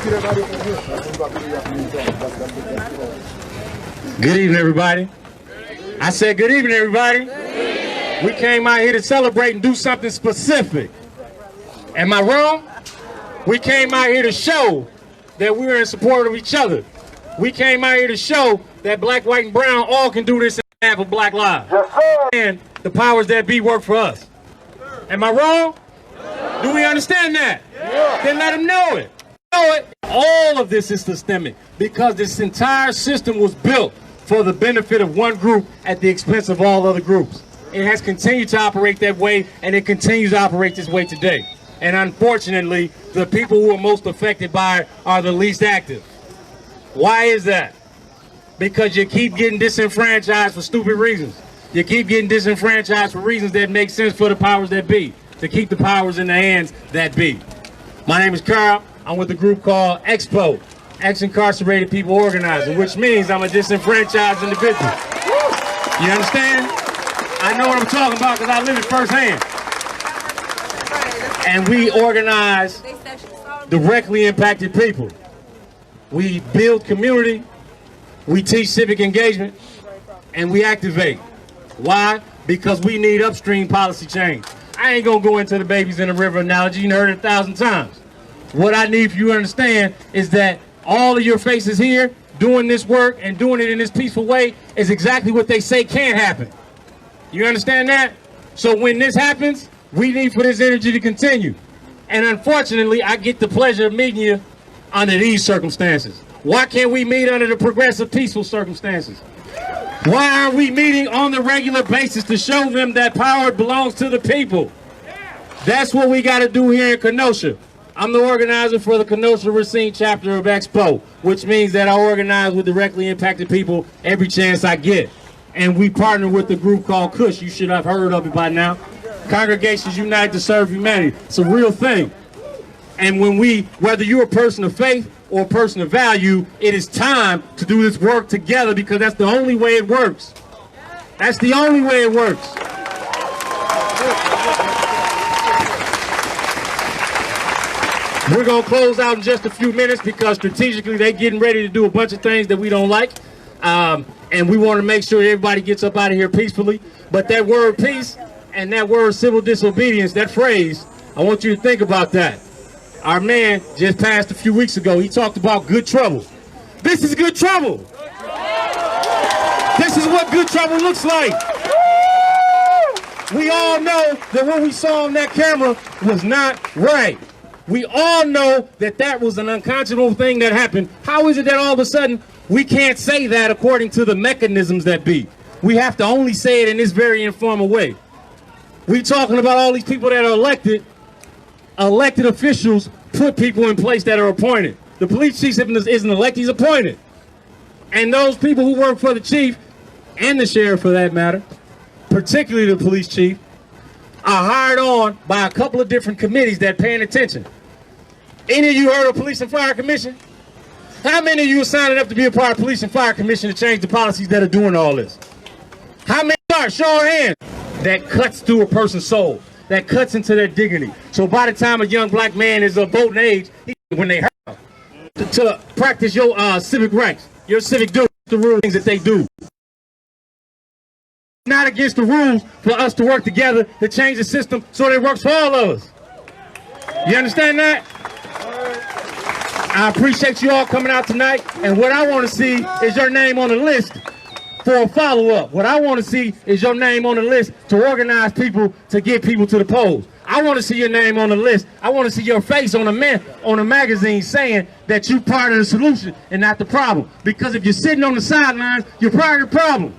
Good evening, everybody. I said good evening, everybody. We came out here to celebrate and do something specific. Am I wrong? We came out here to show that we're in support of each other. We came out here to show that black, white, and brown all can do this in behalf of black lives. And the powers that be work for us. Am I wrong? Do we understand that? Then let them know it. All of this is systemic because this entire system was built for the benefit of one group at the expense of all other groups. It has continued to operate that way, and it continues to operate this way today. And unfortunately, the people who are most affected by it are the least active. Why is that? Because you keep getting disenfranchised for stupid reasons. You keep getting disenfranchised for reasons that make sense for the powers that be, to keep the powers in the hands that be. My name is Carl. I'm with a group called EXPO, Ex-Incarcerated People Organizing, which means I'm a disenfranchised individual. You understand? I know what I'm talking about because I live it firsthand. And we organize directly impacted people. We build community, we teach civic engagement, and we activate. Why? Because we need upstream policy change. I ain't gonna go into the babies in the river analogy, you heard it 1,000 times. What I need for you to understand is that all of your faces here doing this work and doing it in this peaceful way is exactly what they say can happen. You understand that? So when this happens, we need for this energy to continue. And unfortunately, I get the pleasure of meeting you under these circumstances. Why can't we meet under the progressive, peaceful circumstances? Why aren't we meeting on the regular basis to show them that power belongs to the people? That's what we got to do here in Kenosha. I'm the organizer for the Kenosha Racine chapter of EXPO, which means that I organize with directly impacted people every chance I get. And we partner with a group called KUSH. You should have heard of it by now. Congregations United to Serve Humanity. It's a real thing. And when whether you're a person of faith or a person of value, it is time to do this work together because that's the only way it works. That's the only way it works. We're going to close out in just a few minutes because strategically they're getting ready to do a bunch of things that we don't like. And we want to make sure everybody gets up out of here peacefully. But that word peace and that word civil disobedience, that phrase, I want you to think about that. Our man just passed a few weeks ago. He talked about good trouble. This is good trouble. This is what good trouble looks like. We all know that what we saw on that camera was not right. We all know that that was an unconscionable thing that happened. How is it that all of a sudden we can't say that according to the mechanisms that be? We have to only say it in this very informal way. We talking about all these people that are elected. Elected officials put people in place that are appointed. The police chief isn't elected, he's appointed. And those people who work for the chief, and the sheriff for that matter, particularly the police chief, are hired on by a couple of different committees that paying attention. Any of you heard of Police and Fire Commission? How many of you are signing up to be a part of Police and Fire Commission to change the policies that are doing all this? How many are? Show our hands. That cuts through a person's soul. That cuts into their dignity. So by the time a young black man is of voting age, when they hurt to practice your civic rights, your civic duties, the rules things that they do. Not against the rules for us to work together to change the system so that it works for all of us. You understand that? I appreciate you all coming out tonight, and what I want to see is your name on the list for a follow-up. What I want to see is your name on the list to organize people to get people to the polls. I want to see your name on the list. I want to see your face on a magazine saying that you're part of the solution and not the problem. Because if you're sitting on the sidelines, you're part of the problem.